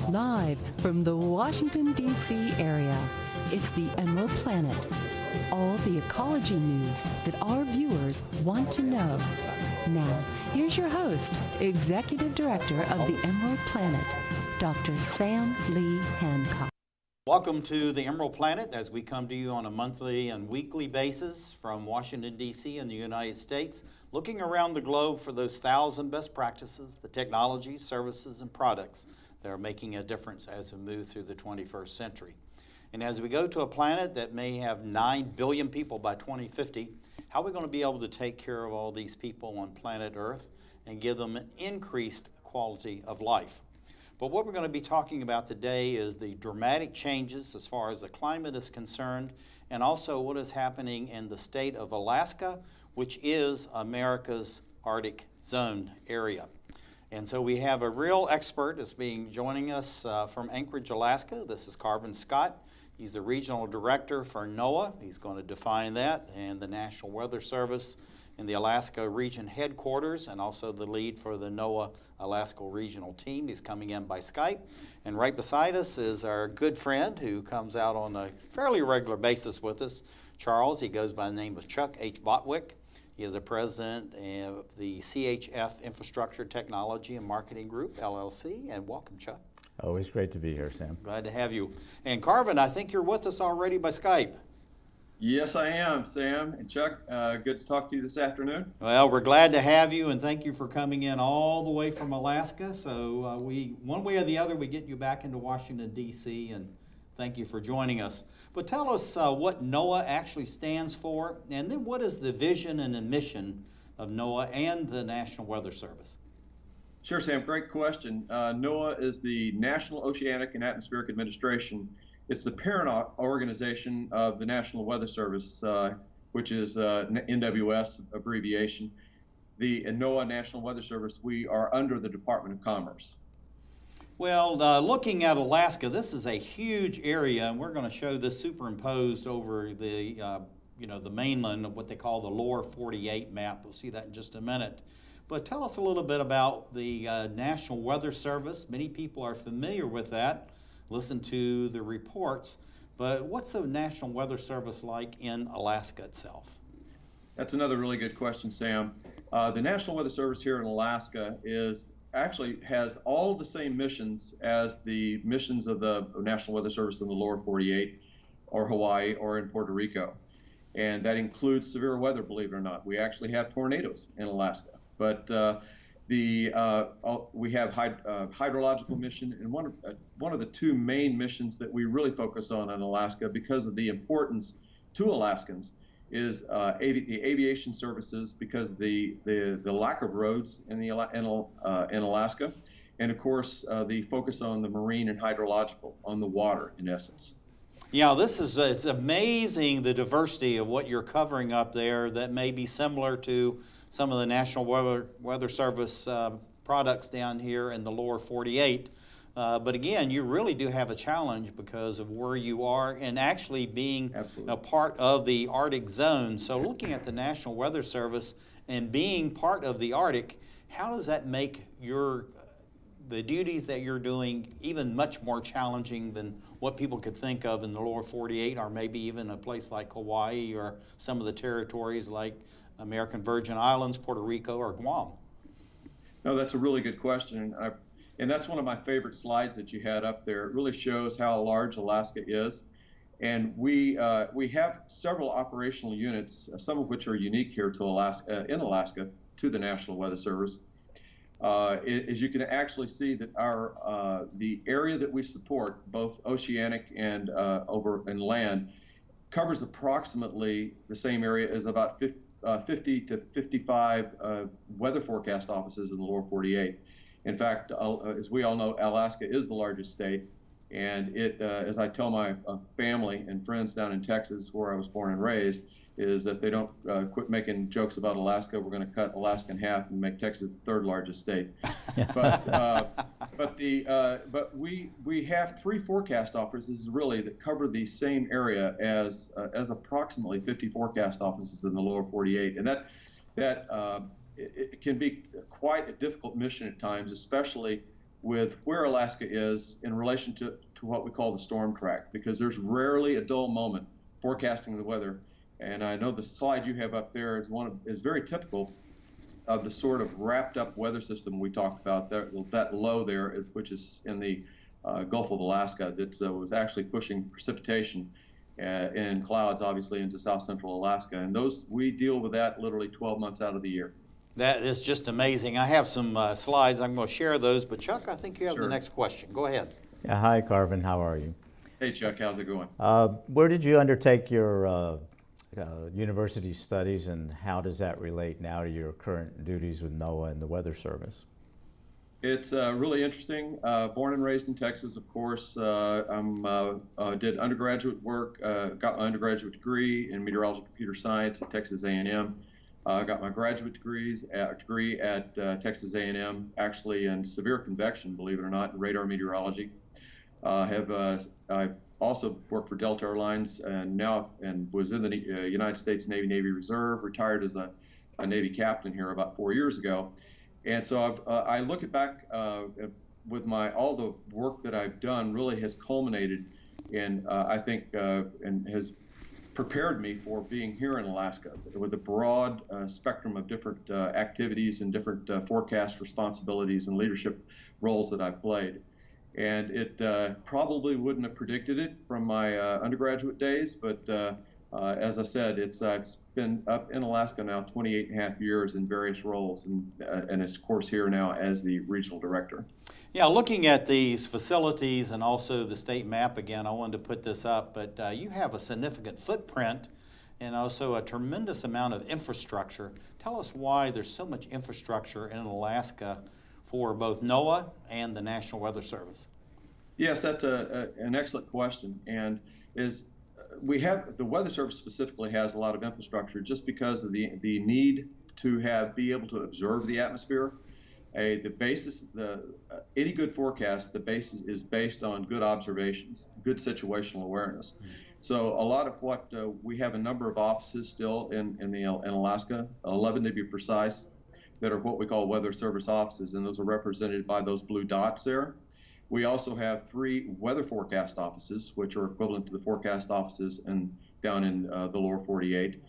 Live from the Washington, D.C. area, it's the Emerald Planet. All the ecology news that our viewers want to know. Now, here's your host, Executive Director of the Emerald Planet, Dr. Sam Lee Hancock. Welcome to the Emerald Planet as we come to you on a monthly and weekly basis from Washington, D.C. in the United States, looking around the globe for those 1,000 best practices, the technologies, services, and products that are making a difference as we move through the 21st century. And as we go to a planet that may have 9 billion people by 2050, how are we going to be able to take care of all these people on planet Earth and give them an increased quality of life? But what we're going to be talking about today is the dramatic changes as far as the climate is concerned, and also what is happening in the state of Alaska, which is America's Arctic zone area. And so we have a real expert that's joining us from Anchorage, Alaska. This is Carven Scott. He's the regional director for NOAA. He's going to define that, and the National Weather Service in the Alaska region headquarters, and also the lead for the NOAA Alaska regional team. He's coming in by Skype. And right beside us is our good friend who comes out on a fairly regular basis with us, Charles. He goes by the name of Chuck H. Botwick. He is the president of the CHF Infrastructure Technology and Marketing Group, LLC. And welcome, Chuck. Always great to be here, Sam. Glad to have you. And Carven, I think you're with us already by Skype. Yes, I am, Sam and Chuck. Good to talk to you this afternoon. Well, we're glad to have you, and thank you for coming in all the way from Alaska. So one way or the other, we get you back into Washington, D.C., and thank you for joining us. But tell us what NOAA actually stands for, and then what is the vision and the mission of NOAA and the National Weather Service? Sure, Sam. Great question. NOAA is the National Oceanic and Atmospheric Administration. It's the parent organization of the National Weather Service, which is NWS abbreviation. The NOAA National Weather Service, we are under the Department of Commerce. Well, looking at Alaska, this is a huge area, and we're going to show this superimposed over the, the mainland of what they call the lower 48 map. We'll see that in just a minute. But tell us a little bit about the National Weather Service. Many people are familiar with that, listen to the reports, but what's the National Weather Service like in Alaska itself? That's another really good question, Sam. The National Weather Service here in Alaska actually has all the same missions as the missions of the National Weather Service in the lower 48 or Hawaii or in Puerto Rico. And that includes severe weather, believe it or not. We actually have tornadoes in Alaska. But we have hydrological mission, and one of the two main missions that we really focus on in Alaska because of the importance to Alaskans is the aviation services, because the lack of roads in Alaska, and of course the focus on the marine and hydrological, on the water in essence. Yeah, it's amazing the diversity of what you're covering up there that may be similar to some of the National Weather Service products down here in the lower 48. But again, you really do have a challenge because of where you are and actually being a part of the Arctic zone. So looking at the National Weather Service and being part of the Arctic, how does that make the duties that you're doing even much more challenging than what people could think of in the lower 48, or maybe even a place like Hawaii or some of the territories like American Virgin Islands, Puerto Rico, or Guam? No, that's a really good question. And that's one of my favorite slides that you had up there. It really shows how large Alaska is. And we have several operational units, some of which are unique here to Alaska, in Alaska, to the National Weather Service. As you can actually see that the area that we support, both oceanic and over in land, covers approximately the same area as about 50 to 55 weather forecast offices in the lower 48. In fact, as we all know, Alaska is the largest state, and as I tell my family and friends down in Texas, where I was born and raised, is that they don't quit making jokes about Alaska. We're going to cut Alaska in half and make Texas the third largest state. But we have 3 forecast offices really that cover the same area as approximately 50 forecast offices in the lower 48, and that it can be quite a difficult mission at times, especially with where Alaska is in relation to what we call the storm track, because there's rarely a dull moment forecasting the weather. And I know the slide you have up there is very typical of the sort of wrapped up weather system we talked about, that low there, which is in the Gulf of Alaska, that was actually pushing precipitation in clouds, obviously, into south central Alaska. And we deal with that literally 12 months out of the year. That is just amazing. I have some slides. I'm going to share those. But Chuck, I think you have the next question. Go ahead. Yeah, hi, Carven. How are you? Hey, Chuck. How's it going? Where did you undertake your university studies, and how does that relate now to your current duties with NOAA and the Weather Service? It's really interesting. Born and raised in Texas, of course. Did undergraduate work, got my undergraduate degree in meteorology and computer science at Texas A&M. Got my graduate degree at Texas A&M, actually in severe convection, believe it or not, in radar meteorology. I've also worked for Delta Airlines and was in the United States Navy Reserve, retired as a Navy captain here about 4 years ago. And so I look back with all the work that I've done really has culminated in, I think, and has prepared me for being here in Alaska with a broad spectrum of different activities and different forecast responsibilities and leadership roles that I've played. And it probably wouldn't have predicted it from my undergraduate days, but as I said, I've been up in Alaska now 28 and a half years in various roles, and of course here now as the regional director. Yeah, looking at these facilities and also the state map again, I wanted to put this up, but you have a significant footprint and also a tremendous amount of infrastructure. Tell us why there's so much infrastructure in Alaska for both NOAA and the National Weather Service. Yes, that's an excellent question, and the Weather Service specifically has a lot of infrastructure just because of the need to be able to observe the atmosphere. Any good forecast, the basis is based on good observations, good situational awareness. So a lot of what we have a number of offices still in Alaska, 11 to be precise, that are what we call Weather Service offices, and those are represented by those blue dots there. We also have 3 weather forecast offices, which are equivalent to the forecast offices down in the lower 48.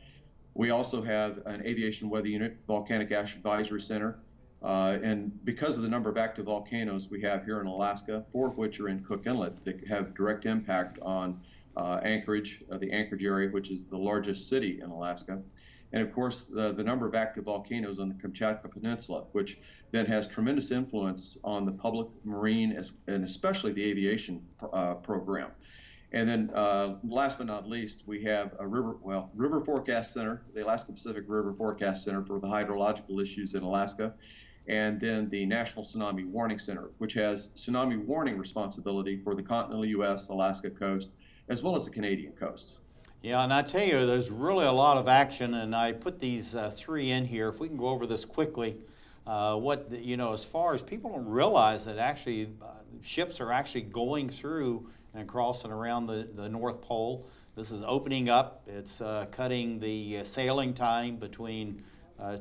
We also have an aviation weather unit, Volcanic Ash Advisory Center, and because of the number of active volcanoes we have here in Alaska, 4 of which are in Cook Inlet, that have direct impact on Anchorage, the Anchorage area, which is the largest city in Alaska. And of course, the number of active volcanoes on the Kamchatka Peninsula, which then has tremendous influence on the public, marine, and especially the aviation program. And then last but not least, we have a River Forecast Center, the Alaska Pacific River Forecast Center for the hydrological issues in Alaska, and then the National Tsunami Warning Center, which has tsunami warning responsibility for the continental U.S., Alaska coast, as well as the Canadian coast. Yeah, and I tell you, there's really a lot of action, and I put these 3 in here. If we can go over this quickly, as far as people don't realize that actually ships are actually going through and crossing around the North Pole. This is opening up. It's cutting the sailing time between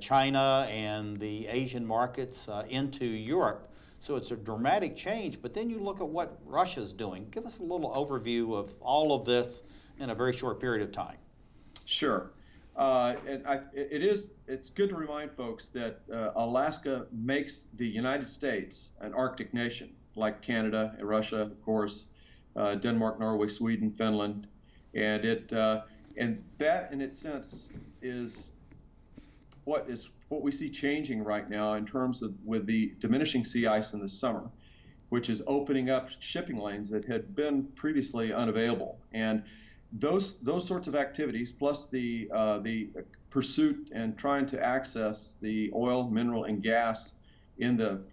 China and the Asian markets into Europe. So it's a dramatic change, but then you look at what Russia's doing. Give us a little overview of all of this in a very short period of time. Sure. It's good to remind folks that Alaska makes the United States an Arctic nation, like Canada and Russia, of course, Denmark, Norway, Sweden, Finland, and that in its sense is what we see changing right now in terms of with the diminishing sea ice in the summer, which is opening up shipping lanes that had been previously unavailable. And those sorts of activities, plus the pursuit and trying to access the oil, mineral, and gas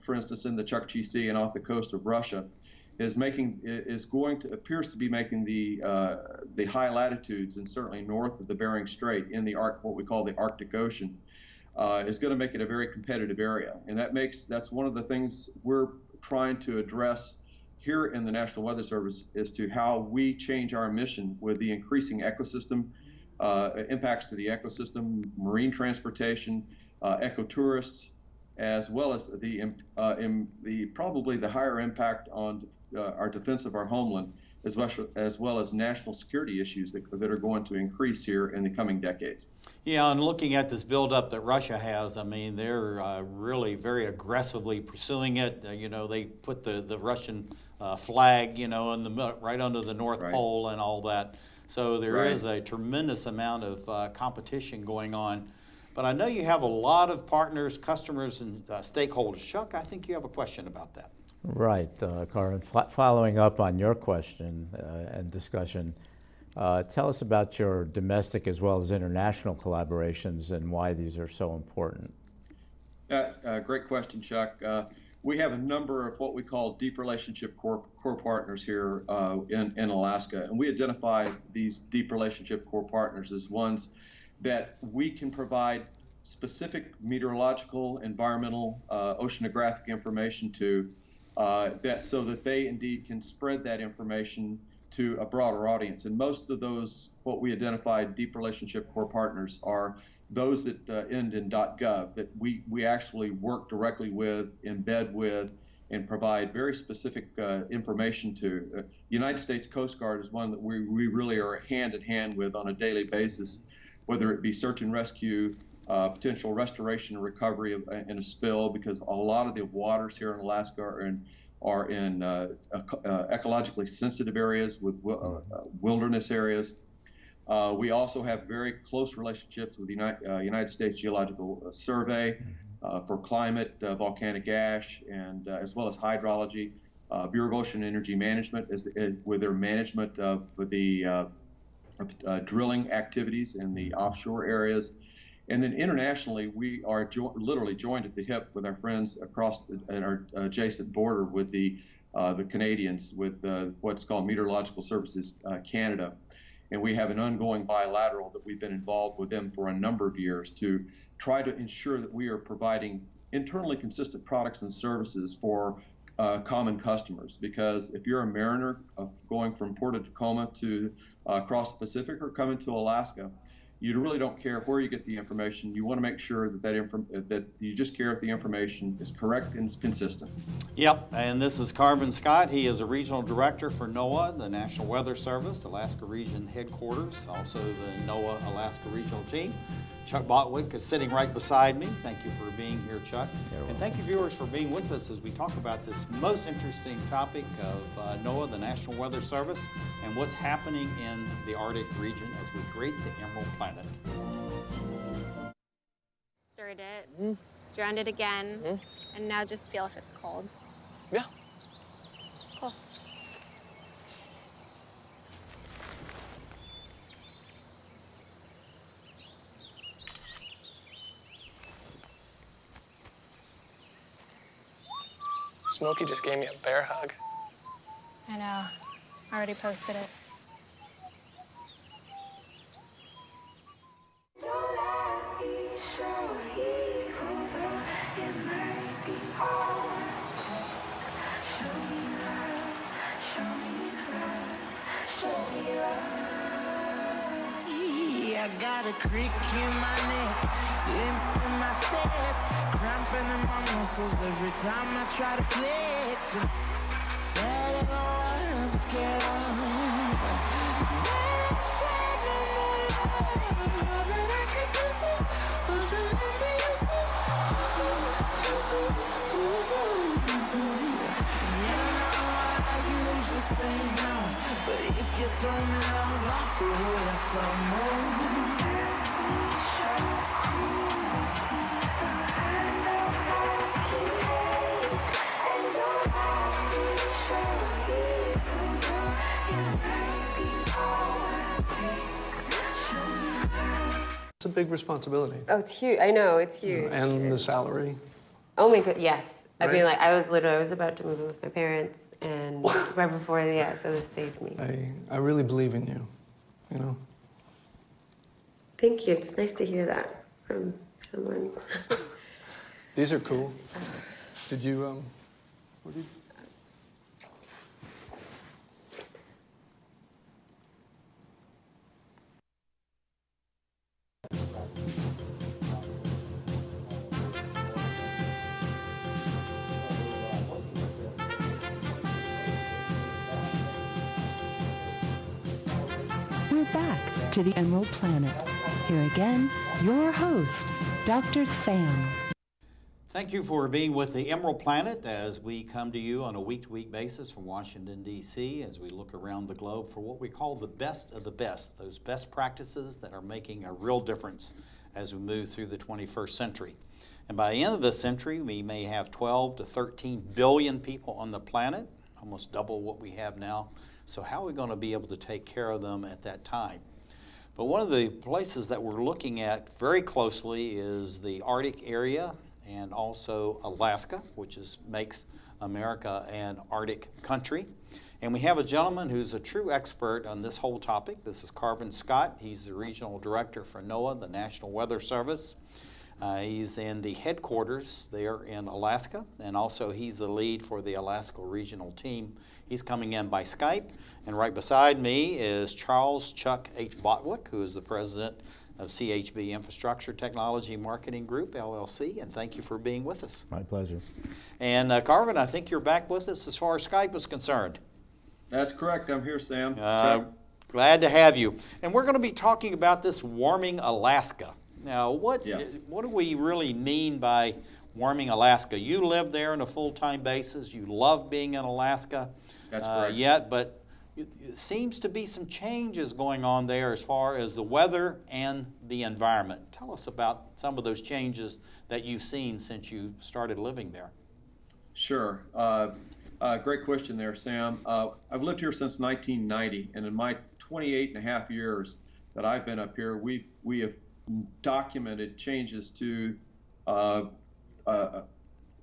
for instance, in the Chukchi Sea and off the coast of Russia, appears to be making the high latitudes and certainly north of the Bering Strait in what we call the Arctic Ocean, is going to make it a very competitive area. And that's one of the things we're trying to address here in the National Weather Service as to how we change our mission with the increasing ecosystem, impacts to the ecosystem, marine transportation, ecotourists, as well as probably the higher impact on our defense of our homeland, as well as national security issues that are going to increase here in the coming decades. Yeah, and looking at this buildup that Russia has, I mean, they're really very aggressively pursuing it. You know, they put the Russian flag, you know, right under the North Pole and all that. So there is a tremendous amount of competition going on. But I know you have a lot of partners, customers, and stakeholders. Chuck, I think you have a question about that. Right, Carven, following up on your question and discussion, tell us about your domestic as well as international collaborations and why these are so important. Great question, Chuck. We have a number of what we call deep relationship core partners here in Alaska, and we identify these deep relationship core partners as ones that we can provide specific meteorological, environmental, oceanographic information to, so that they indeed can spread that information to a broader audience. And most of those, what we identified deep relationship core partners, are those that end in .gov, that we actually work directly with, embed with, and provide very specific information to. United States Coast Guard is one that we really are hand in hand with on a daily basis, whether it be search and rescue, potential restoration and recovery in a spill, because a lot of the waters here in Alaska are in ecologically sensitive areas with wilderness areas. We also have very close relationships with the United States Geological Survey for climate, volcanic ash, and as well as hydrology. Bureau of Ocean Energy Management with their management of the drilling activities in the offshore areas. And then internationally, we are literally joined at the hip with our friends across our adjacent border with the Canadians, with what's called Meteorological Services Canada. And we have an ongoing bilateral that we've been involved with them for a number of years to try to ensure that we are providing internally consistent products and services for common customers. Because if you're a mariner going from Port of Tacoma to across the Pacific or coming to Alaska, you really don't care where you get the information. You want to make sure that you just care if the information is correct and is consistent. Yep, and this is Carven Scott. He is a regional director for NOAA, the National Weather Service, Alaska Region Headquarters, also the NOAA Alaska Regional Team. Chuck Botwick is sitting right beside me. Thank you for being here, Chuck. And thank you, viewers, for being with us as we talk about this most interesting topic of NOAA, the National Weather Service, and what's happening in the Arctic region as we create the Emerald Planet. Stirred it, drowned it again, and now just feel if it's cold. Yeah. Cool. Smokey just gave me a bear hug. I know. I already posted it. I got a creak in my neck, limp in my step, cramping in my muscles every time I try to flex. The better the ones get on. Very exciting, all that I could do was remember you. You know I usually say no, but if you throw me love, I'll throw you some more. It's a big responsibility. Oh, it's huge. I know, it's huge. And the salary. Oh my god, yes. I mean, Right? like, I was about to move in with my parents, and right before, yeah, so this saved me. I really believe in you, you know? Thank you. It's nice to hear that from someone. These are cool. Did you, what did you? we're back to the Emerald Planet. Here again, your host, Dr. Sam. Thank you for being with the Emerald Planet as we come to you on a week-to-week basis from Washington, D.C., as we look around the globe for what we call the best of the best, those best practices that are making a real difference as we move through the 21st century. And by the end of this century, we may have 12 to 13 billion people on the planet, almost double what we have now. So how are we going to be able to take care of them at that time? But one of the places that we're looking at very closely is the Arctic area and also Alaska, which makes America an Arctic country. And we have a gentleman who's a true expert on this whole topic. This is Carven Scott. He's the regional director for NOAA, the National Weather Service. He's in the headquarters there in Alaska, and also he's the lead for the Alaska regional team. He's coming in by Skype, and right beside me is Charles Chuck H. Botwick, who is the president of CHB Infrastructure Technology Marketing Group, LLC, and thank you for being with us. My pleasure. And Carven, I think you're back with us as far as Skype is concerned. That's correct. I'm here, Sam. Glad to have you. And we're going to be talking about this warming Alaska. Now, what do we really mean by warming Alaska? You live there on a full-time basis. You love being in Alaska. That's correct. But it seems to be some changes going on there as far as the weather and the environment. Tell us about some of those changes that you've seen since you started living there. Sure. Great question there, Sam. I've lived here since 1990, and in my 28 and a half years that I've been up here, we have documented changes to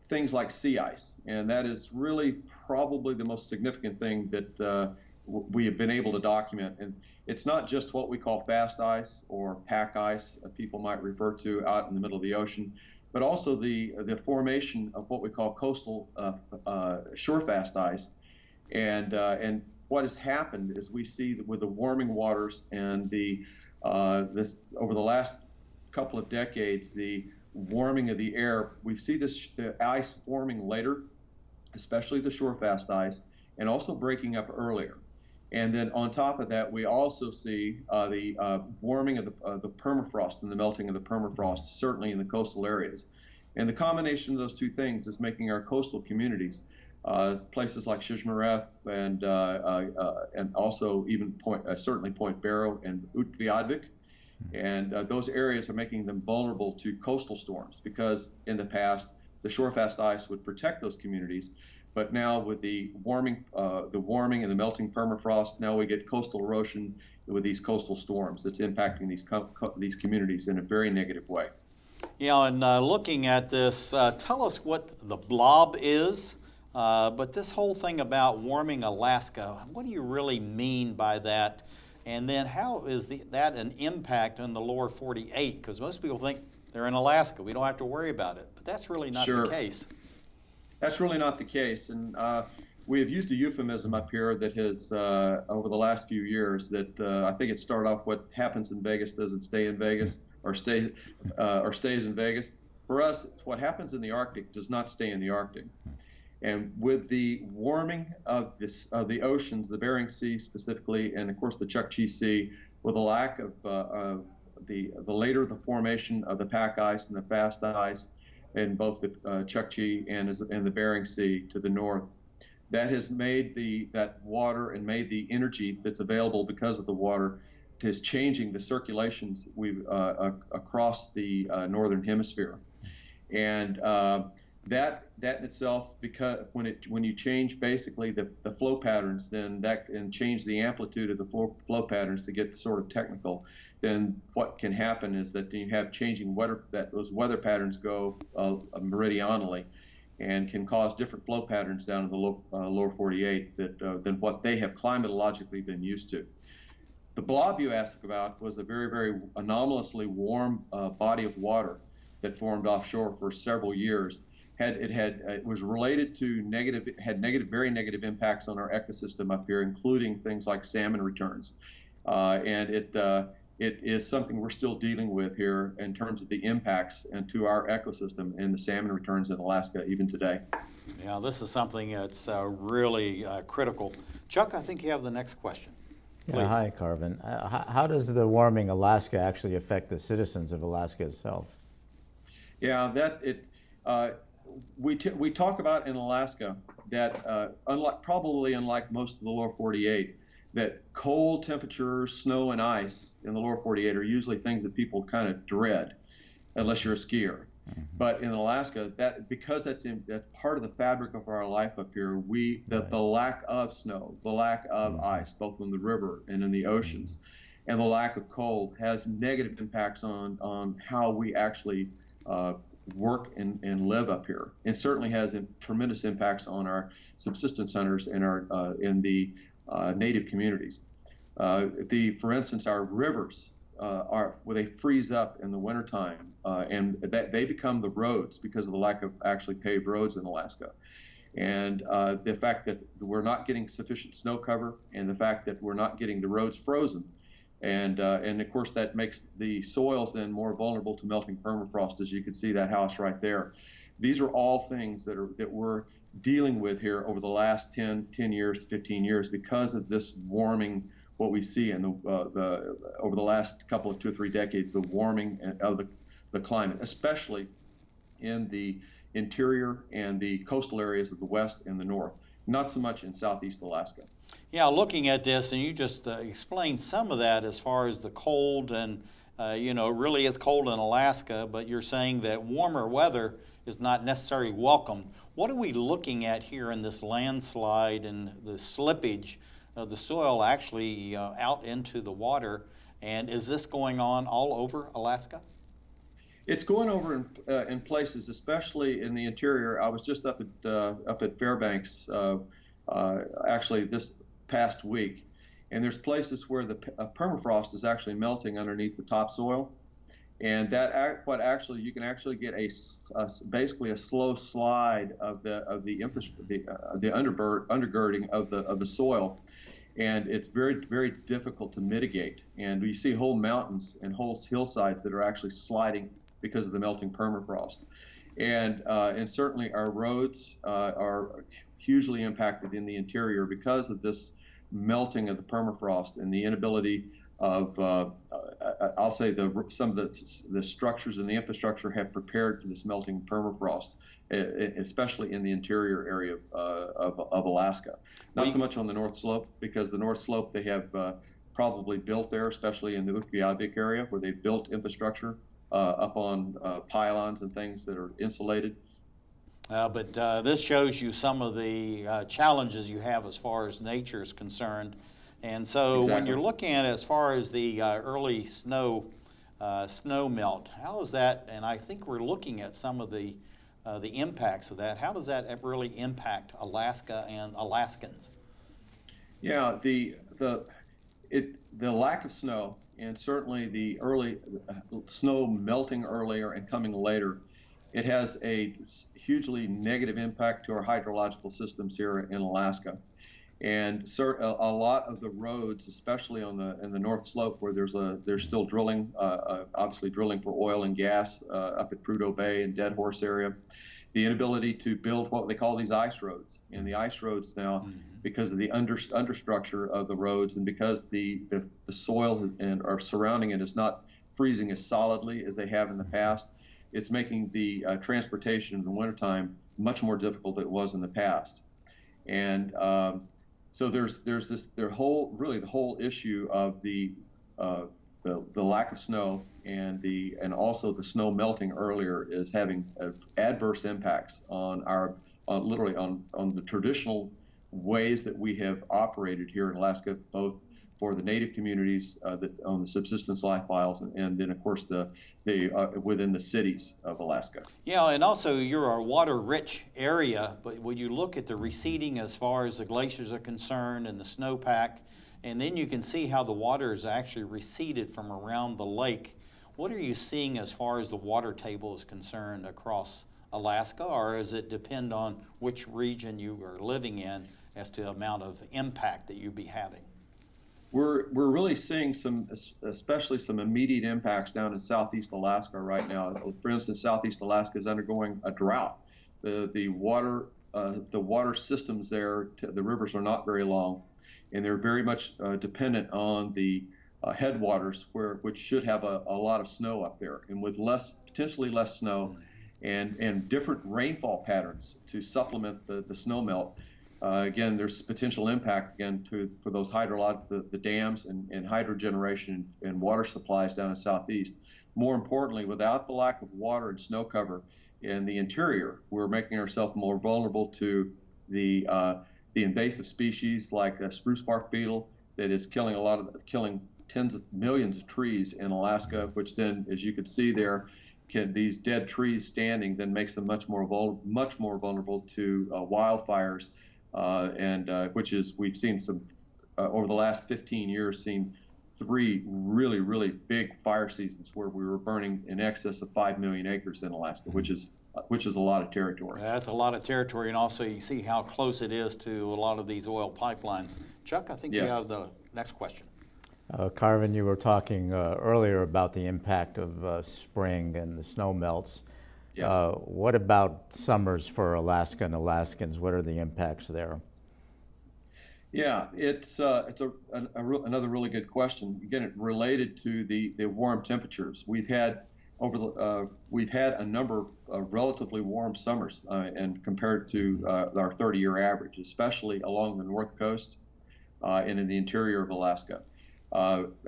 things like sea ice, and that is really probably the most significant thing that we have been able to document. And it's not just what we call fast ice or pack ice, people might refer to out in the middle of the ocean, but also the formation of what we call coastal shore fast ice. And what has happened is we see that with the warming waters and this over the last couple of decades, the warming of the air, we see the ice forming later, especially the shore fast ice, and also breaking up earlier. And then on top of that, we also see the warming of the permafrost and the melting of the permafrost, certainly in the coastal areas. And the combination of those two things is making our coastal communities, places like Shishmaref and also even certainly Point Barrow and Utqiagvik, and those areas are making them vulnerable to coastal storms, because in the past the shore fast ice would protect those communities, but now with the warming and the melting permafrost, now we get coastal erosion with these coastal storms that's impacting these communities in a very negative way. Yeah, and looking at this, tell us what the blob is. But this whole thing about warming Alaska, what do you really mean by that? And then how is that an impact on the lower 48? Because most people think they're in Alaska. We don't have to worry about it. But that's really not the case. That's really not the case. And we have used a euphemism up here that has, over the last few years, that I think it started off, what happens in Vegas doesn't stay in Vegas, or stays in Vegas. For us, what happens in the Arctic does not stay in the Arctic. And with the warming of the oceans, the Bering Sea specifically, and of course the Chukchi Sea, with a lack of the later the formation of the pack ice and the fast ice in both the Chukchi and the Bering Sea to the north, that has made that water and made the energy that's available because of the water is changing the circulations across the northern hemisphere. And that in itself, because when you change basically the flow patterns, then that can change the amplitude of the flow patterns to get sort of technical. Then what can happen is that you have changing weather, that those weather patterns go meridionally, and can cause different flow patterns down in the lower 48 than what they have climatologically been used to. The blob you asked about was a very, very anomalously warm body of water that formed offshore for several years. It was related to very negative impacts on our ecosystem up here, including things like salmon returns. And it is something we're still dealing with here in terms of the impacts to our ecosystem and the salmon returns in Alaska even today. Yeah, this is something that's really critical. Chuck, I think you have the next question. Yeah, Please. hi, Carven. How does the warming Alaska actually affect the citizens of Alaska itself? Yeah, we talk about in Alaska that probably unlike most of the lower 48, that cold temperatures, snow and ice in the lower 48 are usually things that people kind of dread, unless you're a skier. But in Alaska, because that's part of the fabric of our life up here, the lack of snow, the lack of ice, both in the river and in the oceans, and the lack of cold has negative impacts on how we actually work and live up here, and certainly has tremendous impacts on our subsistence hunters and in the native communities. For instance, our rivers where they freeze up in the wintertime, and they become the roads because of the lack of actually paved roads in Alaska. And the fact that we're not getting sufficient snow cover, and the fact that we're not getting the roads frozen, and of course that makes the soils then more vulnerable to melting permafrost, as you can see that house right there. These are all things that we're dealing with here over the last 10 years to 15 years because of this warming. What we see in over the last couple of 2 or 3 decades, the warming of the climate, especially in the interior and the coastal areas of the west and the north, not so much in southeast Alaska. Yeah, looking at this, and you just explained some of that as far as the cold, and you know, it really is cold in Alaska, but you're saying that warmer weather is not necessarily welcome. What are we looking at here in this landslide and the slippage of the soil actually out into the water? And is this going on all over Alaska? It's going over in places, especially in the interior. I was just up at Fairbanks actually this past week, and there's places where the permafrost is actually melting underneath the topsoil, and you can actually get basically a slow slide of the undergirding of the soil. And it's very, very difficult to mitigate. And we see whole mountains and whole hillsides that are actually sliding because of the melting permafrost. And certainly our roads are hugely impacted in the interior because of this melting of the permafrost and the inability of, I'll say, some of the structures and the infrastructure have prepared for this melting permafrost, especially in the interior area of Alaska. Not so much on the North Slope, because the North Slope they have probably built there, especially in the Utqiagvik area, where they've built infrastructure up on pylons and things that are insulated. But this shows you some of the challenges you have as far as nature is concerned. And so when you're looking at it as far as the early snow melt, how is that, and I think we're looking at some of the impacts of that. How does that really impact Alaska and Alaskans? Yeah, the lack of snow, and certainly the early snow melting earlier and coming later, it has a hugely negative impact to our hydrological systems here in Alaska. And a lot of the roads, especially in the North Slope, where there's still drilling, obviously drilling for oil and gas up at Prudhoe Bay and Dead Horse area, the inability to build what they call these ice roads. And the ice roads now, because of the understructure of the roads, and because the soil or surrounding it is not freezing as solidly as they have in the past, it's making the transportation in the wintertime much more difficult than it was in the past. And so there's the whole issue of the lack of snow and also the snow melting earlier is having adverse impacts on literally on the traditional ways that we have operated here in Alaska, both for the native communities that on the subsistence lifestyles, and then of course within the cities of Alaska. Yeah, and also you're a water-rich area, but when you look at the receding as far as the glaciers are concerned and the snowpack, and then you can see how the water is actually receded from around the lake. What are you seeing as far as the water table is concerned across Alaska, or does it depend on which region you are living in as to the amount of impact that you'd be having? We're really seeing especially some immediate impacts down in southeast Alaska right now. For instance, southeast Alaska is undergoing a drought. The water systems there, the rivers are not very long, and they're very much dependent on the headwaters, which should have a lot of snow up there. And with potentially less snow and different rainfall patterns to supplement the snow melt, again, there's potential impact again for those the dams and hydro generation and water supplies down in Southeast. More importantly, without the lack of water and snow cover in the interior, we're making ourselves more vulnerable to the invasive species like a spruce bark beetle that is killing tens of millions of trees in Alaska, which then, as you can see there, these dead trees standing then makes them much more vulnerable to wildfires, which is we've seen some over the last 15 years, seen 3 really, really big fire seasons where we were burning in excess of 5 million acres in Alaska, which is a lot of territory. That's a lot of territory, and also you see how close it is to a lot of these oil pipelines. Chuck, I think you have the next question. Carven, you were talking earlier about the impact of spring and the snow melts. Yes. What about summers for Alaska and Alaskans? What are the impacts there? Yeah, it's another really good question. Again, related to the warm temperatures. We've had a number of relatively warm summers, and compared to our 30-year average, especially along the north coast and in the interior of Alaska.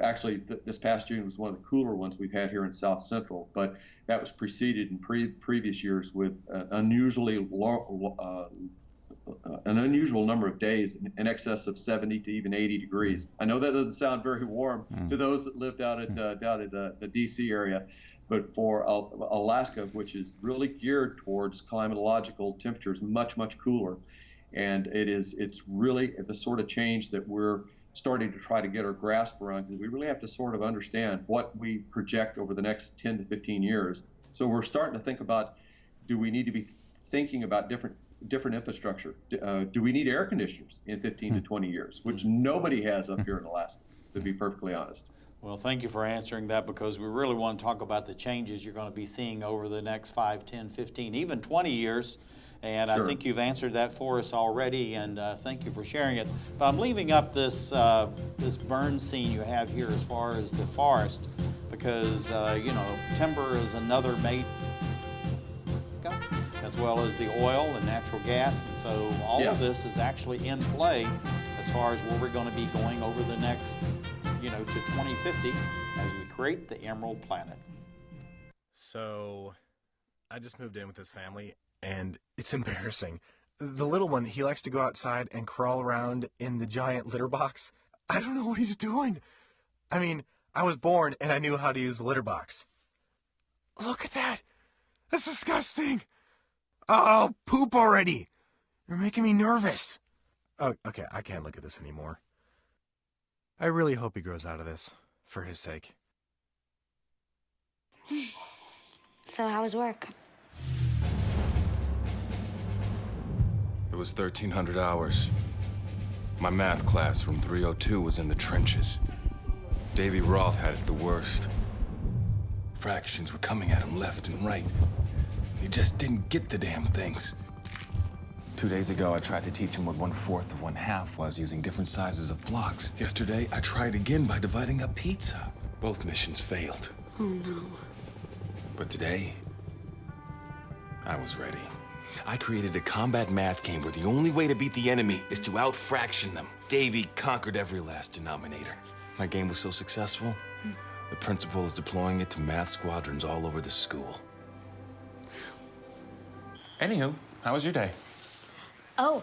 Actually, this past June was one of the cooler ones we've had here in South Central, but that was preceded in previous years with an unusual number of days in excess of 70 to even 80 degrees. I know that doesn't sound very warm to those that lived out at the D.C. area, but for Alaska, which is really geared towards climatological temperatures much, much cooler, and it's really the sort of change that we're starting to try to get our grasp around, because we really have to sort of understand what we project over the next 10 to 15 years. So we're starting to think about, do we need to be thinking about different infrastructure? Do we need air conditioners in 15 to 20 years, which nobody has up here in Alaska, to be perfectly honest. Well, thank you for answering that, because we really want to talk about the changes you're going to be seeing over the next 5, 10, 15, even 20 years. And Sure. I think you've answered that for us already, and thank you for sharing it. But I'm leaving up this burn scene you have here as far as the forest, because timber is another mate, as well as the oil and natural gas, and so all of this is actually in play as far as where we're going to be going over the next, to 2050 as we create the Emerald Planet. So, I just moved in with this family, and it's embarrassing. The little one, he likes to go outside and crawl around in the giant litter box. I don't know what he's doing. I mean, I was born and I knew how to use the litter box. Look at that. That's disgusting. Oh, poop already. You're making me nervous. Oh, okay, I can't look at this anymore. I really hope he grows out of this, for his sake. So how was work? It was 1,300 hours. My math class from 302 was in the trenches. Davy Roth had it the worst. Fractions were coming at him left and right. He just didn't get the damn things. 2 days ago, I tried to teach him what 1/4 of 1/2 was using different sizes of blocks. Yesterday, I tried again by dividing up pizza. Both missions failed. Oh, no. But today, I was ready. I created a combat math game where the only way to beat the enemy is to out-fraction them. Davy conquered every last denominator. My game was so successful, the principal is deploying it to math squadrons all over the school. Anywho, how was your day? Oh,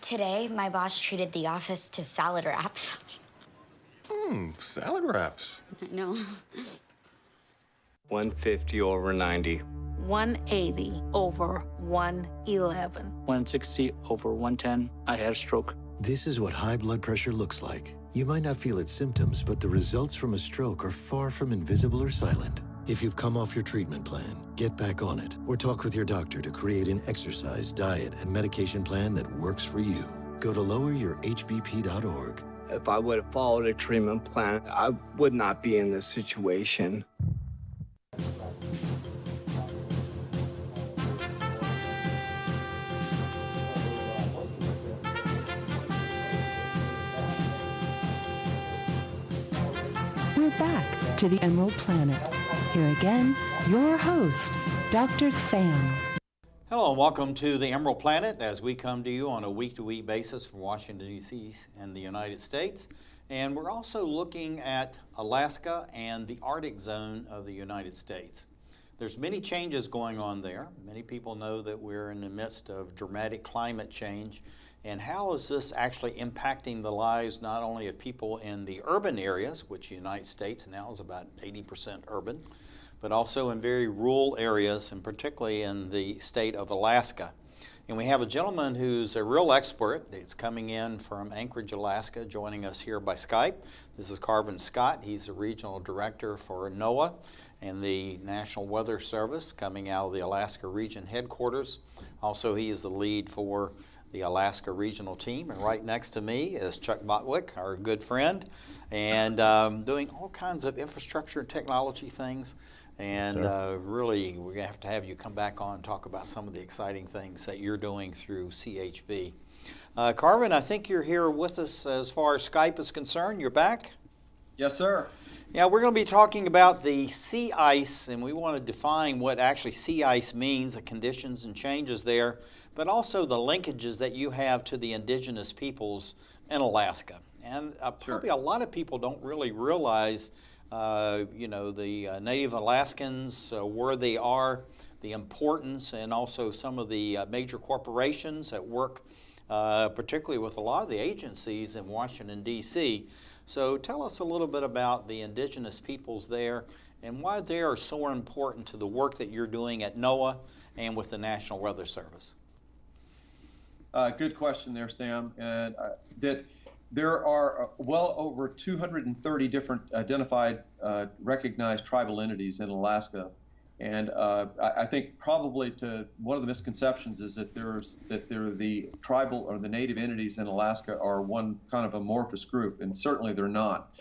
today my boss treated the office to salad wraps. Salad wraps. I know. 150 over 90. 180 over 111. 160 over 110. I had a stroke. This is what high blood pressure looks like. You might not feel its symptoms, but the results from a stroke are far from invisible or silent. If you've come off your treatment plan, get back on it, or talk with your doctor to create an exercise, diet, and medication plan that works for you. Go to loweryourhbp.org. If I would have followed a treatment plan, I would not be in this situation. we're back to the Emerald Planet. Here again, your host, Dr. Sam. Hello and welcome to the Emerald Planet as we come to you on a week-to-week basis from Washington, D.C. and the United States. And we're also looking at Alaska and the Arctic zone of the United States. There's many changes going on there. Many people know that we're in the midst of dramatic climate change. And how is this actually impacting the lives not only of people in the urban areas, which the United States now is about 80% urban, but also in very rural areas, and particularly in the state of Alaska. And we have a gentleman who's a real expert. He's coming in from Anchorage, Alaska, joining us here by Skype. This is Carven Scott. He's the regional director for NOAA and the National Weather Service, coming out of the Alaska Region headquarters. Also, he is the lead for the Alaska Regional Team. And right next to me is Chuck Botwick, our good friend, and doing all kinds of infrastructure and technology things. And really, we're going to have you come back on and talk about some of the exciting things that you're doing through CHB. Carven, I think you're here with us as far as Skype is concerned. You're back? Yes, sir. Yeah, we're going to be talking about the sea ice, and we want to define what actually sea ice means, the conditions and changes there, but also the linkages that you have to the indigenous peoples in Alaska. And probably a lot of people don't really realize you know, the native Alaskans, where they are, the importance, and also some of the major corporations that work particularly with a lot of the agencies in Washington, D.C. So tell us a little bit about the indigenous peoples there and why they are so important to the work that you're doing at NOAA and with the National Weather Service. Good question there, Sam. And there are well over 230 different identified, recognized tribal entities in Alaska. And I think probably one of the misconceptions is that the tribal or the native entities in Alaska are one kind of amorphous group, and certainly they're not.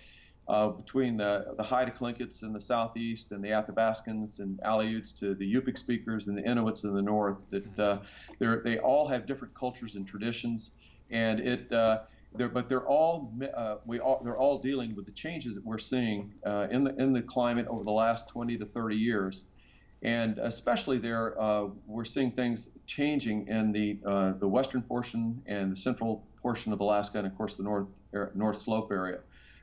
Between the Haida Tlinkits in the southeast and the Athabascans and Aleuts to the Yupik speakers and the Inuits in the north, that they all have different cultures and traditions, and they're all dealing with the changes that we're seeing in the climate over the last 20 to 30 years, and especially there we're seeing things changing in the western portion and the central portion of Alaska, and of course the north slope area,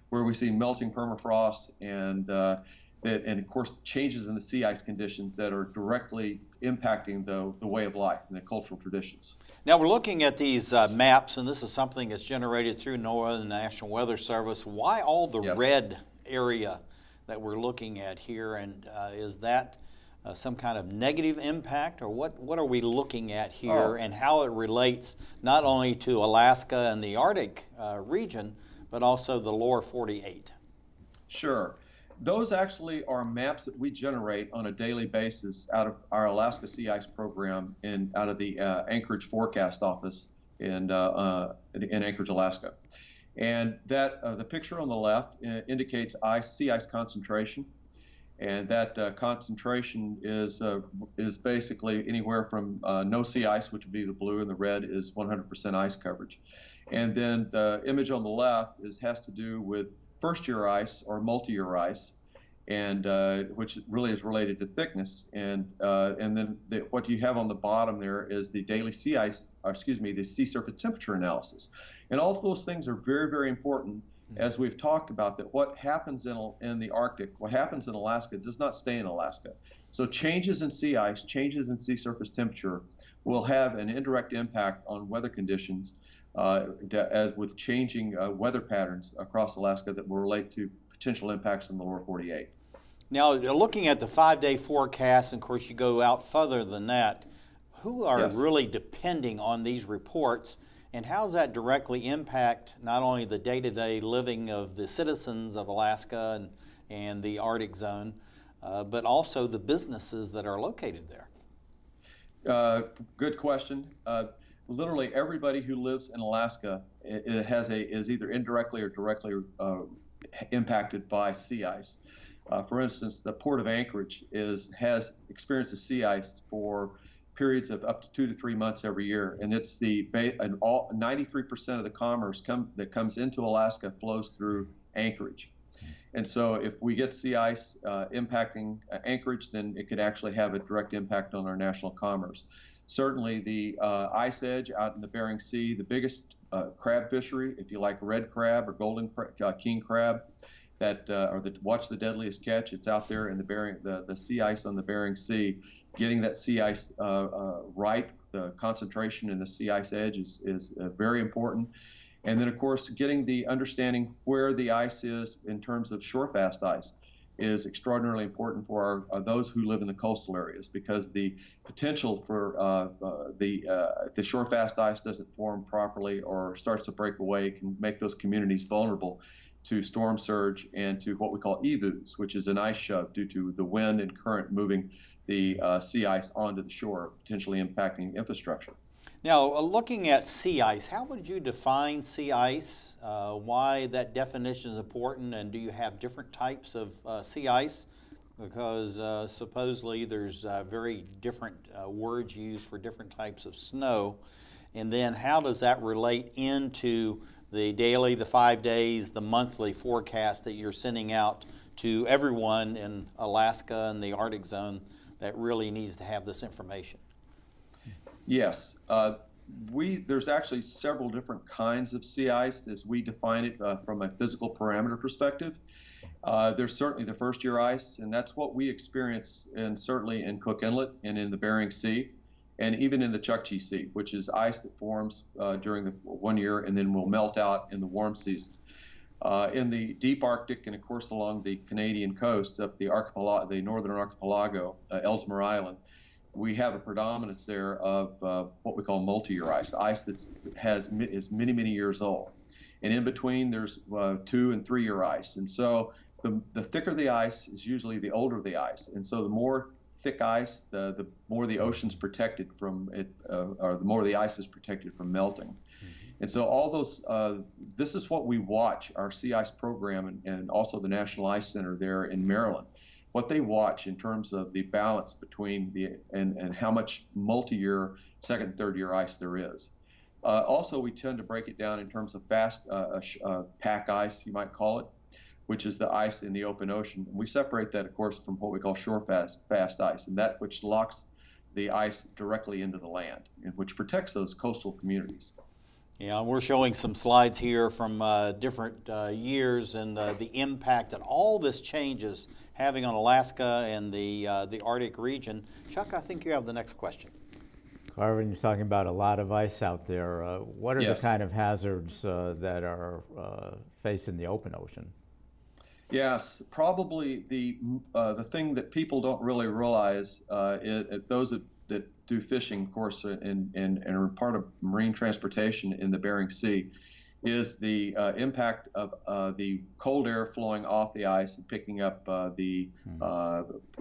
where we see melting permafrost and of course changes in the sea ice conditions that are directly impacting the way of life and the cultural traditions. Now we're looking at these maps, and this is something that's generated through NOAA and the National Weather Service. Why all the red area that we're looking at here, and is that some kind of negative impact, or what are we looking at here, and how it relates not only to Alaska and the Arctic region, but also the lower 48? Sure. Those actually are maps that we generate on a daily basis out of our Alaska Sea Ice Program and out of the Anchorage Forecast Office in Anchorage, Alaska. And that the picture on the left indicates sea ice concentration, and that concentration is basically anywhere from no sea ice, which would be the blue, and the red is 100% ice coverage. And then the image on the left has to do with first-year ice or multi-year ice, and which really is related to thickness. And then what you have on the bottom there is the daily the sea surface temperature analysis. And all of those things are very, very important, as we've talked about, that what happens in the Arctic, what happens in Alaska does not stay in Alaska. So changes in sea ice, changes in sea surface temperature will have an indirect impact on weather conditions, as with changing weather patterns across Alaska that will relate to potential impacts in the lower 48. Now, looking at the 5-day forecast, and of course you go out further than that, who are really depending on these reports, and how does that directly impact not only the day-to-day living of the citizens of Alaska and the Arctic zone, but also the businesses that are located there? Good question. Literally everybody who lives in Alaska is either indirectly or directly impacted by sea ice. For instance, the Port of Anchorage has experienced sea ice for periods of up to 2 to 3 months every year, and it's 93% of the commerce that comes into Alaska flows through Anchorage. And so if we get sea ice impacting Anchorage, then it could actually have a direct impact on our national commerce. Certainly the ice edge out in the Bering Sea, the biggest crab fishery, if you like red crab or golden king crab, that watch the deadliest catch, it's out there in the sea ice on the Bering Sea. Getting that sea ice right, the concentration in the sea ice edge is very important. And then, of course, getting the understanding where the ice is in terms of shore-fast ice is extraordinarily important for those who live in the coastal areas, because the potential for if the shore-fast ice doesn't form properly or starts to break away, can make those communities vulnerable to storm surge and to what we call EVUs, which is an ice shove due to the wind and current moving the sea ice onto the shore, potentially impacting infrastructure. Now, looking at sea ice, how would you define sea ice? Why that definition is important, and do you have different types of sea ice? Because supposedly there's very different words used for different types of snow. And then how does that relate into the daily, the 5 days, the monthly forecast that you're sending out to everyone in Alaska and the Arctic zone that really needs to have this information? Yes, there's actually several different kinds of sea ice as we define it from a physical parameter perspective. There's certainly the first-year ice, and that's what we experience, and certainly in Cook Inlet and in the Bering Sea, and even in the Chukchi Sea, which is ice that forms during the 1 year and then will melt out in the warm season. In the deep Arctic and, of course, along the Canadian coast up the northern archipelago, Ellesmere Island, we have a predominance there of what we call multi-year ice that is many, many years old. And in between, there's 2 and 3 year ice. And so the thicker the ice is usually the older the ice. And so the more thick ice, the more the ocean's protected from it, or the more the ice is protected from melting. Mm-hmm. And so all those, this is what we watch, our sea ice program and also the National Ice Center there in Maryland. What they watch in terms of the balance between and how much multi-year second, third year ice there is. Also, we tend to break it down in terms of fast pack ice, you might call it, which is the ice in the open ocean. And we separate that, of course, from what we call shore fast ice, and that which locks the ice directly into the land, and which protects those coastal communities. Yeah, we're showing some slides here from different years and the impact that all this change is having on Alaska and the Arctic region. Chuck, I think you have the next question. Carven, you're talking about a lot of ice out there. What are Yes. the kind of hazards that are facing the open ocean? Yes, probably the thing that people don't really realize, those that do fishing, of course, and are part of marine transportation in the Bering Sea, is the impact of the cold air flowing off the ice and picking up the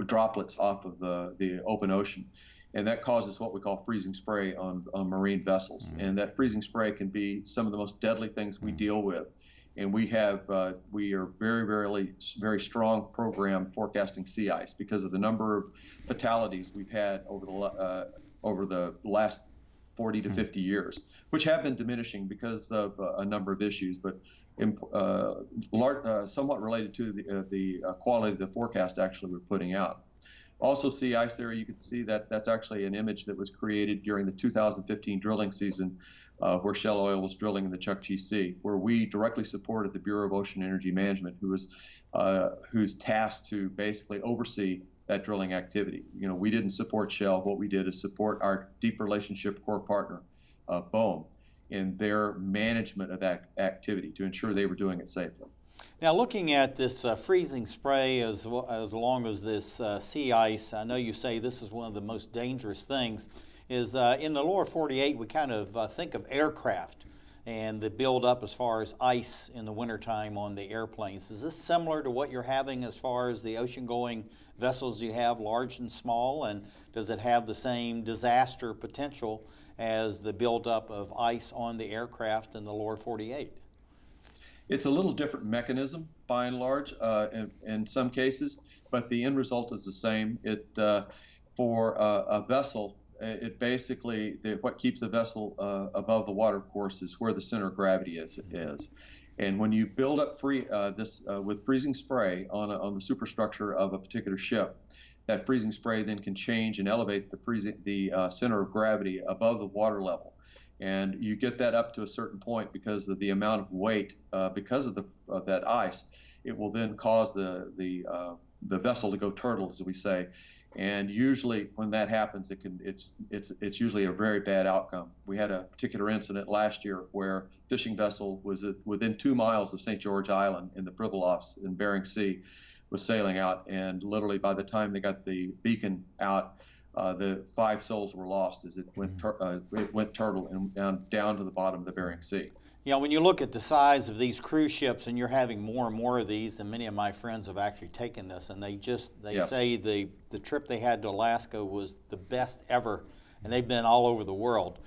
droplets off of the open ocean. And that causes what we call freezing spray on marine vessels. And that freezing spray can be some of the most deadly things we deal with. And we are very strong program forecasting sea ice because of the number of fatalities we've had over the last 40 to 50 years, which have been diminishing because of a number of issues, but somewhat related to the quality of the forecast actually we're putting out. Also, sea ice there, you can see that that's actually an image that was created during the 2015 drilling season where Shell Oil was drilling in the Chukchi Sea, where we directly supported the Bureau of Ocean Energy Management, who's tasked to basically oversee that drilling activity. You know, we didn't support Shell. What we did is support our deep relationship core partner, BOEM, in their management of that activity to ensure they were doing it safely. Now, looking at this freezing spray as long as this sea ice, I know you say this is one of the most dangerous things, is in the lower 48 we kind of think of aircraft and the buildup as far as ice in the wintertime on the airplanes. Is this similar to what you're having as far as the ocean-going vessels you have, large and small, and does it have the same disaster potential as the buildup of ice on the aircraft in the lower 48? It's a little different mechanism by and large in some cases, but the end result is the same. For a vessel, it basically, what keeps the vessel above the water, of course, is where the center of gravity is. And when you build up with freezing spray on the superstructure of a particular ship, that freezing spray then can change and elevate the center of gravity above the water level. And you get that up to a certain point because of the amount of weight, because of that ice, it will then cause the vessel to go turtle, as we say. And usually when that happens, it's usually a very bad outcome. We had a particular incident last year where a fishing vessel was within 2 miles of St. George Island in the Pribilofs in Bering Sea, was sailing out, and literally by the time they got the beacon out, the 5 souls were lost as it went turtle and down to the bottom of the Bering Sea. Yeah, when you look at the size of these cruise ships, and you're having more and more of these, and many of my friends have actually taken this, and they Yes. say the trip they had to Alaska was the best ever, and they've been all over the world.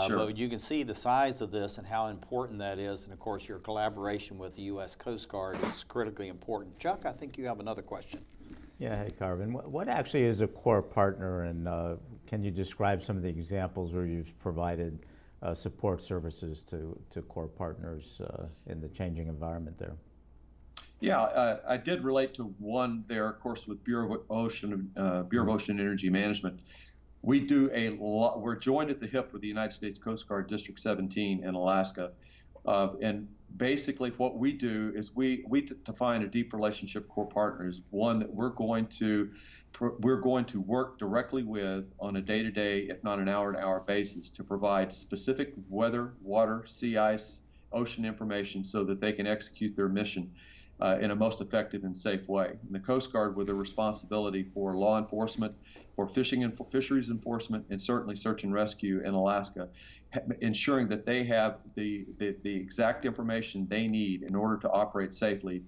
Sure. But you can see the size of this and how important that is, and of course your collaboration with the U.S. Coast Guard is critically important. Chuck, I think you have another question. Yeah, hey Carven. What actually is a core partner, and can you describe some of the examples where you've provided support services to core partners in the changing environment there? Yeah, I did relate to one there, of course, with Bureau of Ocean Energy Management. We do a lot. We're joined at the hip with the United States Coast Guard District 17 in Alaska, and basically what we do is we define a deep relationship core partner as one that we're going to work directly with on a day-to-day, if not an hour-to-hour basis, to provide specific weather, water, sea ice, ocean information so that they can execute their mission in a most effective and safe way. And the Coast Guard, with a responsibility for law enforcement, for fishing and fisheries enforcement, and certainly search and rescue in Alaska, ensuring that they have the exact information they need in order to operate safely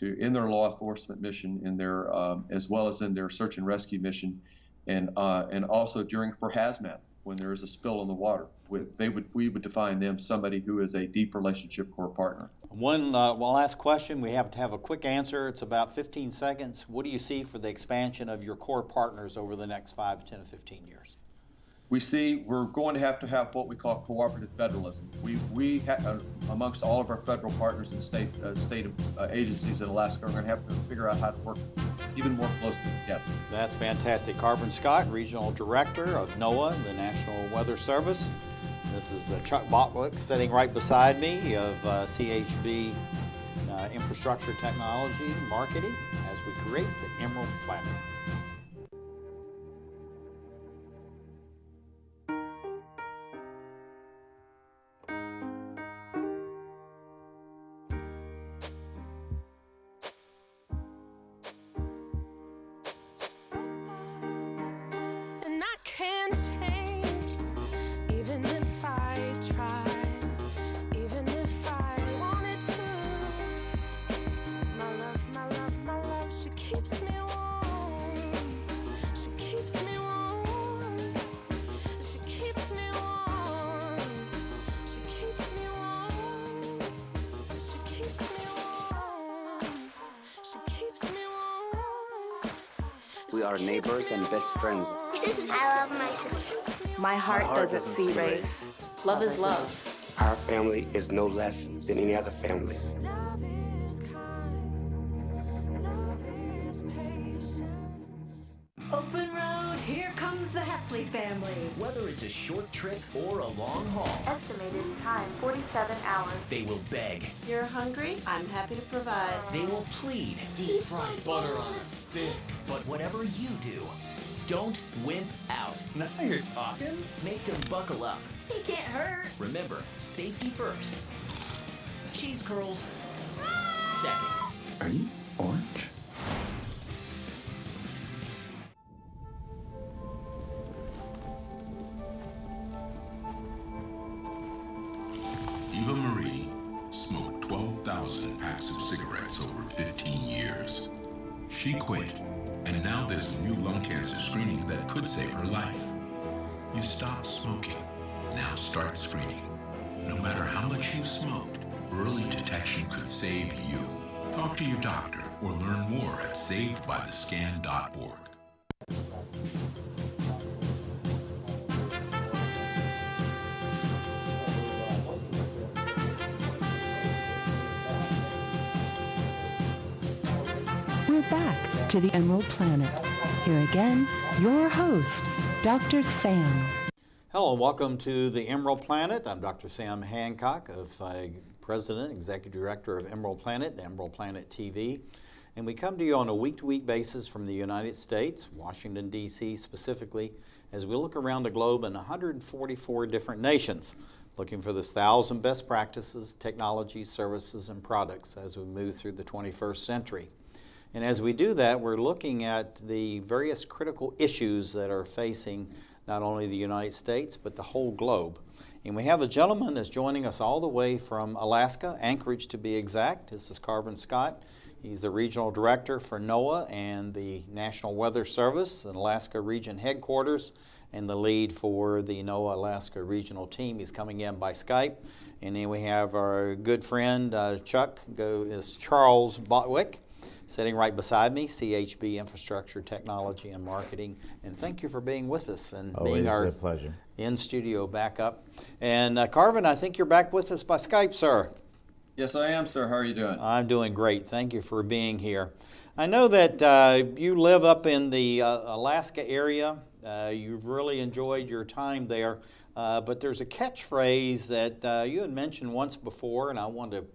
in their law enforcement mission, in their as well as in their search and rescue mission, and also for hazmat when there is a spill in the water. We would define them somebody who is a deep relationship core partner. One last question. We have to have a quick answer. It's about 15 seconds. What do you see for the expansion of your core partners over the next 5, 10, or 15 years? We see we're going to have what we call cooperative federalism. We amongst all of our federal partners and state agencies in Alaska, are going to have to figure out how to work even more closely together. That's fantastic. Carven Scott, Regional Director of NOAA, the National Weather Service. This is Chuck Botwick sitting right beside me of CHB Infrastructure Technology Marketing as we create the Emerald Planet. We are neighbors and best friends. I love my sister. My heart doesn't see race. Love is love. Our family is no less than any other family. Open road, here comes the Heffley family. Whether it's a short trip or a long haul. Estimated time, 47 hours. They will beg. You're hungry? I'm happy to provide. They will plead. Deep fried butter on a stick. But whatever you do, don't wimp out. Now you're talking. Make them buckle up. He can't hurt. Remember, safety first. Cheese curls second. Are you orange? Eva Marie smoked 12,000 packs of cigarettes over 15 years. She quit, and now there's a new lung cancer screening that could save her life. You stopped smoking, now start screening. No matter how much you smoked, early detection could save you. Talk to your doctor or learn more at savedbythescan.org. we're back to the Emerald Planet. Here again, your host, Dr. Sam. Hello and welcome to the Emerald Planet. I'm Dr. Sam Hancock, President, Executive Director of Emerald Planet, the Emerald Planet TV. And we come to you on a week-to-week basis from the United States, Washington, D.C. specifically, as we look around the globe in 144 different nations, looking for those 1,000 best practices, technologies, services, and products as we move through the 21st century. And as we do that, we're looking at the various critical issues that are facing not only the United States, but the whole globe. And we have a gentleman that's joining us all the way from Alaska, Anchorage to be exact. This is Carven Scott. He's the Regional Director for NOAA and the National Weather Service, and Alaska Region Headquarters, and the lead for the NOAA Alaska Regional Team. He's coming in by Skype. And then we have our good friend, is Charles Botwick, sitting right beside me, CHB Infrastructure, Technology, and Marketing. And thank you for being with us and being our pleasure. In-studio backup. And Carven, I think you're back with us by Skype, sir. Yes, I am, sir. How are you doing? I'm doing great. Thank you for being here. I know that you live up in the Alaska area. You've really enjoyed your time there. But there's a catchphrase that you had mentioned once before, and I want to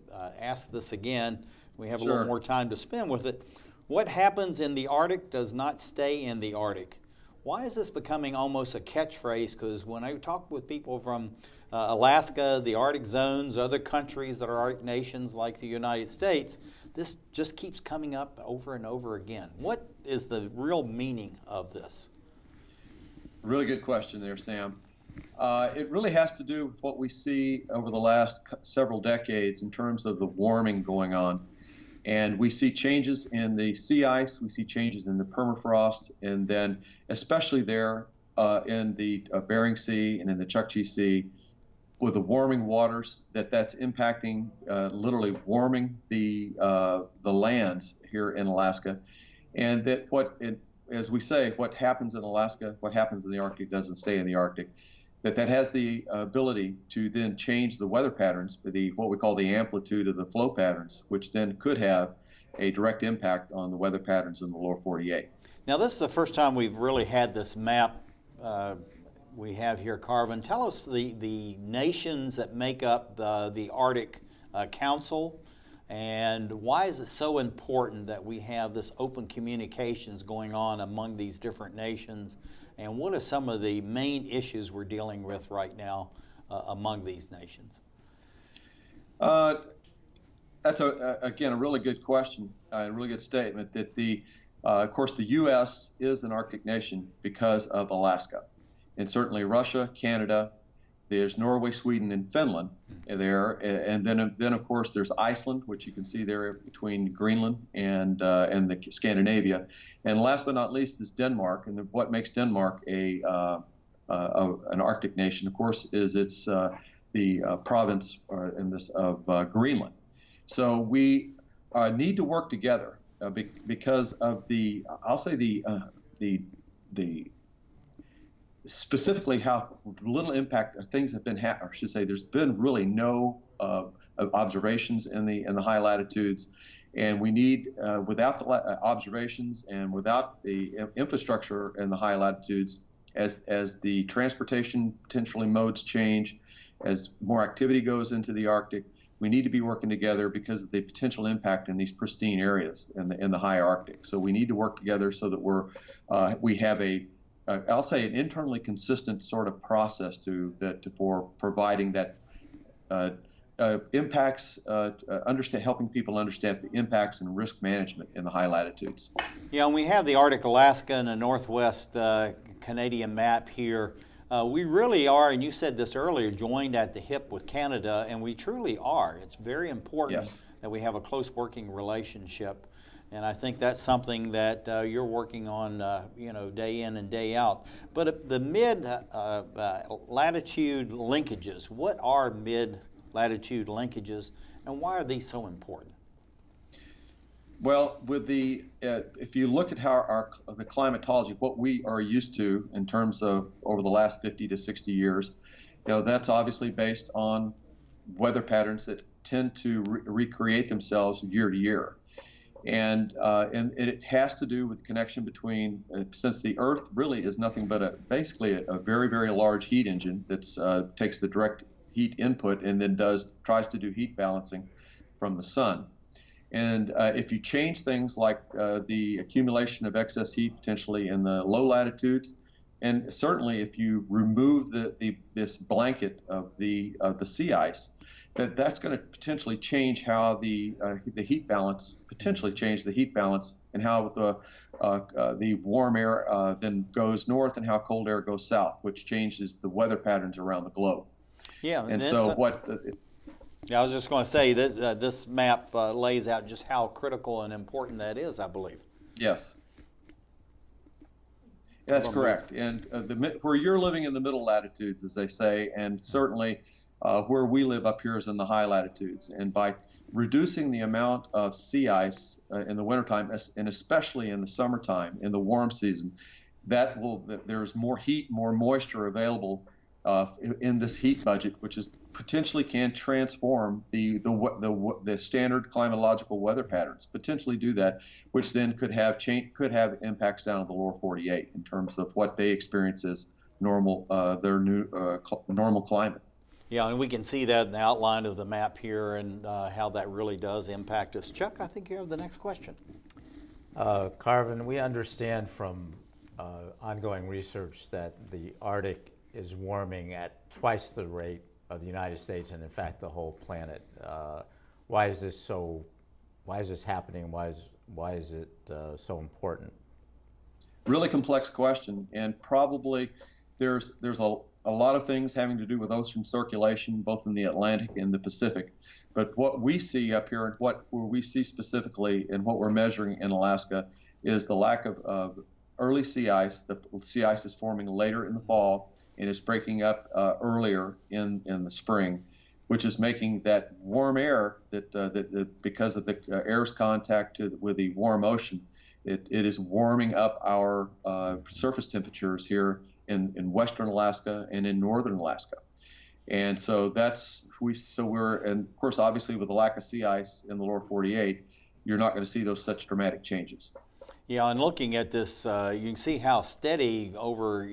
ask this again. We have a little more time to spend with it. What happens in the Arctic does not stay in the Arctic. Why is this becoming almost a catchphrase? Because when I talk with people from Alaska, the Arctic zones, other countries that are Arctic nations like the United States, this just keeps coming up over and over again. What is the real meaning of this? Really good question there, Sam. It really has to do with what we see over the last several decades in terms of the warming going on. And we see changes in the sea ice, we see changes in the permafrost, and then especially there in the Bering Sea and in the Chukchi Sea, with the warming waters, that's impacting, literally warming the lands here in Alaska. And that as we say, what happens in Alaska, what happens in the Arctic doesn't stay in the Arctic. That has the ability to then change the weather patterns, what we call the amplitude of the flow patterns, which then could have a direct impact on the weather patterns in the lower 48. Now, this is the first time we've really had this map we have here, Carven. Tell us the nations that make up the Arctic Council, and why is it so important that we have this open communications going on among these different nations? And what are some of the main issues we're dealing with right now among these nations? That's, again, a really good question, a really good statement that of course, the U.S. is an Arctic nation because of Alaska. And certainly Russia, Canada, there's Norway, Sweden, and Finland there. And then of course, there's Iceland, which you can see there between Greenland and the Scandinavia. And last but not least is Denmark. And what makes Denmark an Arctic nation, of course, is it's the province of Greenland. So we need to work together because of I'll say the specifically how little impact things have been, or I should say, there's been really no observations in the high latitudes, and we need without the observations and without the infrastructure in the high latitudes, as the transportation potentially modes change, as more activity goes into the Arctic, we need to be working together because of the potential impact in these pristine areas in the high Arctic. So we need to work together so that we have I'll say an internally consistent sort of process for providing that impacts, helping people understand the impacts and risk management in the high latitudes. Yeah, and we have the Arctic Alaska and the Northwest Canadian map here. We really are, and you said this earlier, joined at the hip with Canada, and we truly are. It's very important that we have a close working relationship. And I think that's something that you're working on, day in and day out. But the mid-latitude linkages, what are mid-latitude linkages, and why are these so important? Well, if you look at how the climatology, what we are used to in terms of over the last 50 to 60 years, that's obviously based on weather patterns that tend to recreate themselves year to year. And it has to do with the connection between, since the Earth really is nothing but basically a very, very large heat engine that takes the direct heat input and then tries to do heat balancing from the sun. And if you change things like the accumulation of excess heat potentially in the low latitudes, and certainly if you remove this blanket of the sea ice, that's going to potentially change how the heat balance, and how the warm air then goes north and how cold air goes south, which changes the weather patterns around the globe. Yeah, and so yeah, I was just going to say this map lays out just how critical and important that is, I believe. Yes. That's correct. And where you're living in the middle latitudes, as they say, and certainly where we live up here is in the high latitudes. And by reducing the amount of sea ice in the wintertime, and especially in the summertime, in the warm season, there's more heat, more moisture available in this heat budget, which is potentially can transform the standard climatological weather patterns, potentially do that, which then could have impacts down in the lower 48 in terms of what they experience as normal, their new normal climate. Yeah, and we can see that in the outline of the map here and how that really does impact us. Chuck, I think you have the next question. Carven, we understand from ongoing research that the Arctic is warming at twice the rate of the United States and in fact the whole planet. Why is this happening? Why is it so important? Really complex question, and probably there's a lot of things having to do with ocean circulation, both in the Atlantic and the Pacific. But what we see up here, and what we see specifically, and what we're measuring in Alaska, is the lack of early sea ice. The sea ice is forming later in the fall and is breaking up earlier in the spring, which is making that warm air that because of the air's contact with the warm ocean, it is warming up our surface temperatures here in western Alaska and in northern Alaska. And so and of course, obviously with the lack of sea ice in the lower 48, you're not going to see those such dramatic changes. Yeah, and looking at this, you can see how steady over,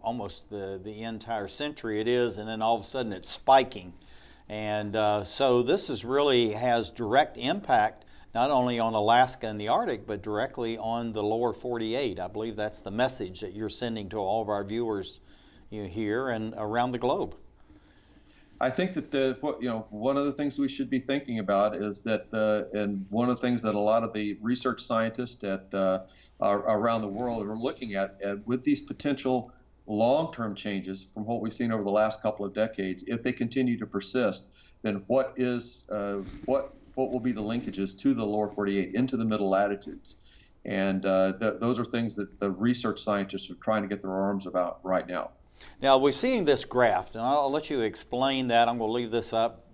almost the entire century it is, and then all of a sudden it's spiking. And so this has direct impact not only on Alaska and the Arctic, but directly on the lower 48. I believe that's the message that you're sending to all of our viewers here and around the globe. I think that one of the things we should be thinking about is that, and one of the things that a lot of the research scientists around the world are looking at with these potential long-term changes from what we've seen over the last couple of decades, if they continue to persist, then what will be the linkages to the lower 48 into the middle latitudes? And those are things that the research scientists are trying to get their arms about right now. Now, we're seeing this graph, and I'll let you explain that. I'm going to leave this up,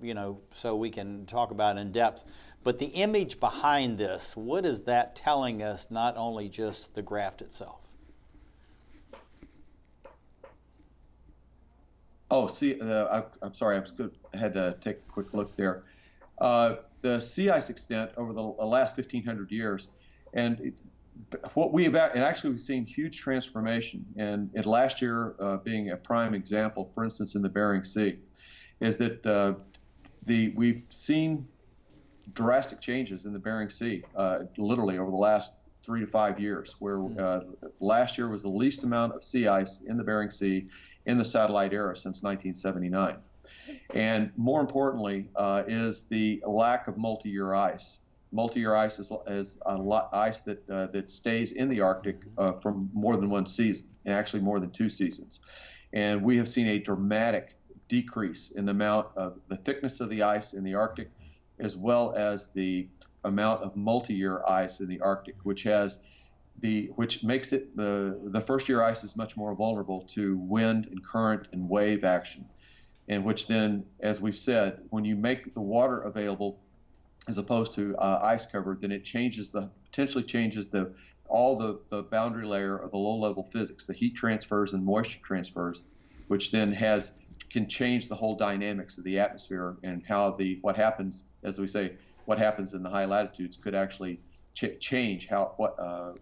so we can talk about it in depth. But the image behind this, what is that telling us, not only just the graph itself? Oh, see, I'm sorry, I had to take a quick look there. The sea ice extent over the last 1,500 years, and what we've seen huge transformation, and last year being a prime example, for instance, in the Bering Sea, is that we've seen drastic changes in the Bering Sea, literally over the last 3 to 5 years, where last year was the least amount of sea ice in the Bering Sea in the satellite era since 1979. And more importantly is the lack of multi-year ice. Multi-year ice is ice that stays in the Arctic from more than one season, and actually more than 2 seasons. And we have seen a dramatic decrease in the amount of the thickness of the ice in the Arctic, as well as the amount of multi-year ice in the Arctic, which makes it the first-year ice is much more vulnerable to wind and current and wave action, and which then, as we've said, when you make the water available as opposed to ice cover, then it potentially changes all the boundary layer of the low-level physics, the heat transfers and moisture transfers, which then can change the whole dynamics of the atmosphere, and how what happens, as we say, what happens in the high latitudes could actually change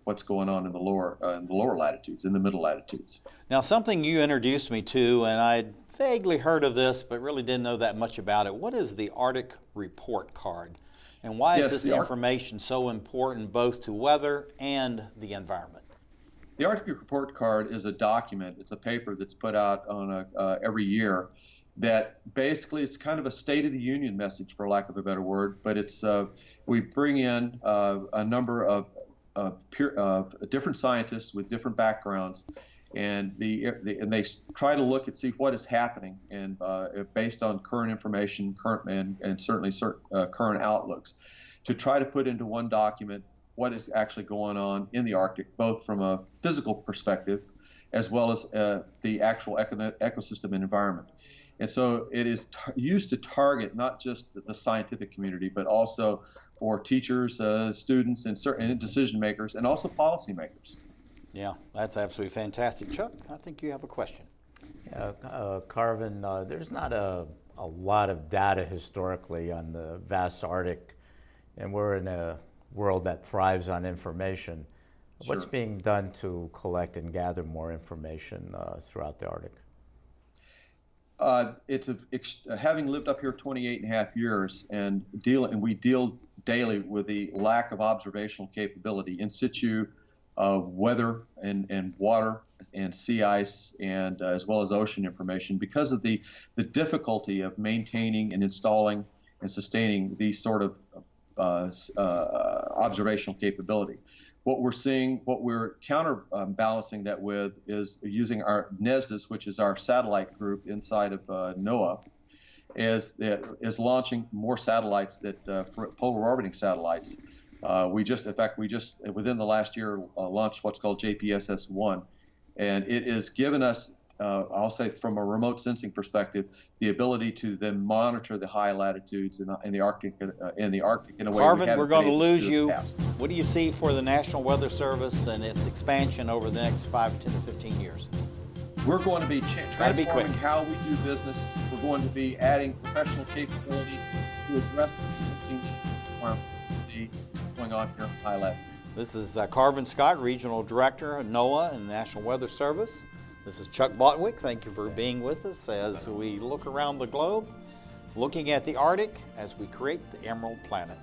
what's going on in the lower latitudes, in the middle latitudes. Now, something you introduced me to, and I'd vaguely heard of this, but really didn't know that much about it. What is the Arctic Report Card? And why is this information so important both to weather and the environment? The Arctic Report Card is a document. It's a paper that's put out on every year that basically it's kind of a State of the Union message, for lack of a better word, but it's we bring in a number of different scientists with different backgrounds, and they try to look and see what is happening, and based on current information, and certainly current outlooks, to try to put into one document what is actually going on in the Arctic, both from a physical perspective as well as the actual ecosystem and environment. And so it is used to target not just the scientific community, but also for teachers, students, and certain decision makers, and also policymakers. Yeah, that's absolutely fantastic. Chuck, I think you have a question. Carven, there's not a lot of data historically on the vast Arctic, and we're in a world that thrives on information. Sure. What's being done to collect and gather more information throughout the Arctic? Having lived up here 28 and a half years and we deal daily with the lack of observational capability in situ weather and water and sea ice, and as well as ocean information, because of the difficulty of maintaining and installing and sustaining these sort of observational capability. What we're counterbalancing that with is using our NESDIS, which is our satellite group inside of NOAA, is launching more satellites, polar orbiting satellites. We just within the last year launched what's called JPSS-1, and it has given us, I'll say from a remote sensing perspective, the ability to then monitor the high latitudes in the Arctic in a way. Carven, we're going to lose you. What do you see for the National Weather Service and its expansion over the next 5, 10 to 15 years? We're going to be transforming how we do business. We're going to be adding professional capability to address this changing going on here in high latitude. This is Carven Scott, Regional Director of NOAA and National Weather Service. This is Chuck Botwick. Thank you for being with us as we look around the globe, looking at the Arctic as we create the Emerald Planet.